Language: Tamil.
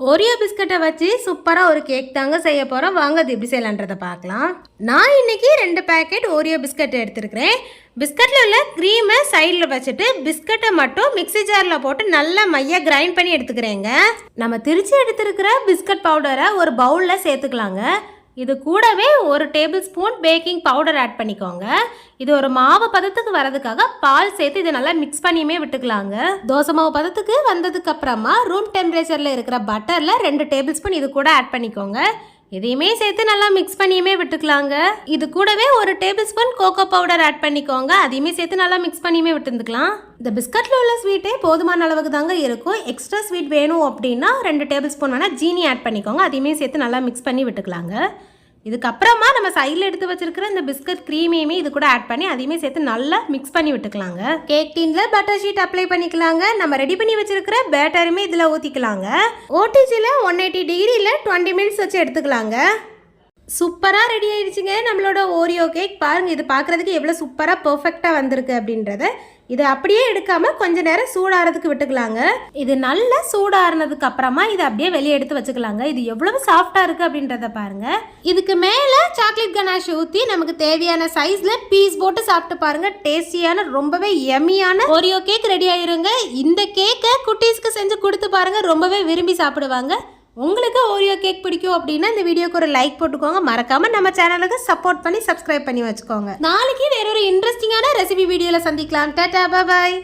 ஓரியோ பிஸ்கட்டை வச்சு சூப்பராக ஒரு கேக் தாங்க செய்ய போகிறோம். வாங்க அது எப்படி செய்யலான்றதை பார்க்கலாம். நான் இன்னைக்கு 2 பேக்கெட் ஓரியோ பிஸ்கட் எடுத்துருக்கிறேன். பிஸ்கட்டில் உள்ள க்ரீமை சைடில் வச்சுட்டு பிஸ்கட்டை மட்டும் மிக்ஸி ஜாரில் போட்டு நல்லா மையாக கிரைண்ட் பண்ணி எடுத்துக்கிறேங்க. நம்ம திரிச்சு எடுத்துருக்கிற பிஸ்கட் பவுடரை ஒரு பவுலில் சேர்த்துக்கலாங்க. இது கூடவே 1 table spoon baking powder add பண்ணிக்கோங்க. இது ஒரு மாவு பதத்துக்கு வரதுக்காக பால் சேர்த்து இதை நல்லா மிக்ஸ் பண்ணியுமே விட்டுக்கலாங்க. தோசை மாவு பதத்துக்கு வந்ததுக்கு அப்புறமா ரூம் டெம்பரேச்சரில் இருக்கிற பட்டரில் 2 டேபிள் ஸ்பூன் இது கூட ஆட் பண்ணிக்கோங்க. இதையுமே சேர்த்து நல்லா மிக்ஸ் பண்ணியுமே விட்டுக்கலாங்க. இது கூடவே 1 table spoon cocoa powder add பண்ணிக்கோங்க. அதையுமே சேர்த்து நல்லா மிக்ஸ் பண்ணியுமே விட்டுந்துக்கலாம். இந்த பிஸ்கட்டில் உள்ள ஸ்வீட்டே போதுமான அளவுக்கு தாங்க இருக்கும். எக்ஸ்ட்ரா ஸ்வீட் வேணும் அப்படின்னா 2 டேபிள் ஸ்பூன் வேணால் ஜீனி ஆட் பண்ணிக்கோங்க. அதையுமே சேர்த்து நல்லா மிக்ஸ் பண்ணி விட்டுக்கலாங்க. இதுக்கப்புறமா நம்ம சைடில் எடுத்து வச்சிருக்கிற இந்த பிஸ்கட் க்ரீமையுமே இது கூட ஆட் பண்ணி அதையுமே சேர்த்து நல்லா மிக்ஸ் பண்ணி விட்டுக்கலாங்க. கேக் டீனில் பட்டர் ஷீட் அப்ளை பண்ணிக்கலாங்க. நம்ம ரெடி பண்ணி வச்சிருக்கிற பேட்டருமே இதில் ஊற்றிக்கலாங்க. ஓடிஜியில் 180 டிகிரியில் 20 மினிட்ஸ் வச்சு எடுத்துக்கலாங்க. சூப்பராக ரெடி ஆயிடுச்சுங்க நம்மளோட ஓரியோ கேக். பாருங்கள், இது பார்க்குறதுக்கு எவ்வளோ சூப்பராக பர்ஃபெக்டாக வந்திருக்கு அப்படின்றத. இதை அப்படியே எடுக்காமல் கொஞ்ச நேரம் சூடாகிறதுக்கு விட்டுக்கலாங்க. இது நல்லா சூடாறினதுக்கு அப்புறமா இதை அப்படியே வெளியே எடுத்து வச்சுக்கலாங்க. இது எவ்வளவு சாஃப்டாக இருக்குது அப்படின்றத பாருங்கள். இதுக்கு மேலே சாக்லேட் கனாஷ் ஊற்றி நமக்கு தேவையான சைஸில் பீஸ் போட்டு சாப்பிட்டு பாருங்கள். டேஸ்டியான ரொம்பவே எம்மியான ஓரியோ கேக் ரெடி ஆயிருங்க. இந்த கேக்கை குட்டீஸ்க்கு செஞ்சு கொடுத்து பாருங்கள், ரொம்பவே விரும்பி சாப்பிடுவாங்க. உங்களுக்கு ஓரியோ கேக் பிடிக்கும் அப்படின்னா இந்த வீடியோக்கு ஒரு லைக் போட்டுக்கோங்க. மறக்காம நம்ம சேனலுக்கு சப்போர்ட் பண்ணி சப்ஸ்கிரைப் பண்ணி வச்சுக்கோங்க. நாளைக்கு வேற ஒரு இன்ட்ரெஸ்டிங்கான ரெசிபி வீடியோல சந்திக்கலாம். Tata, bye bye.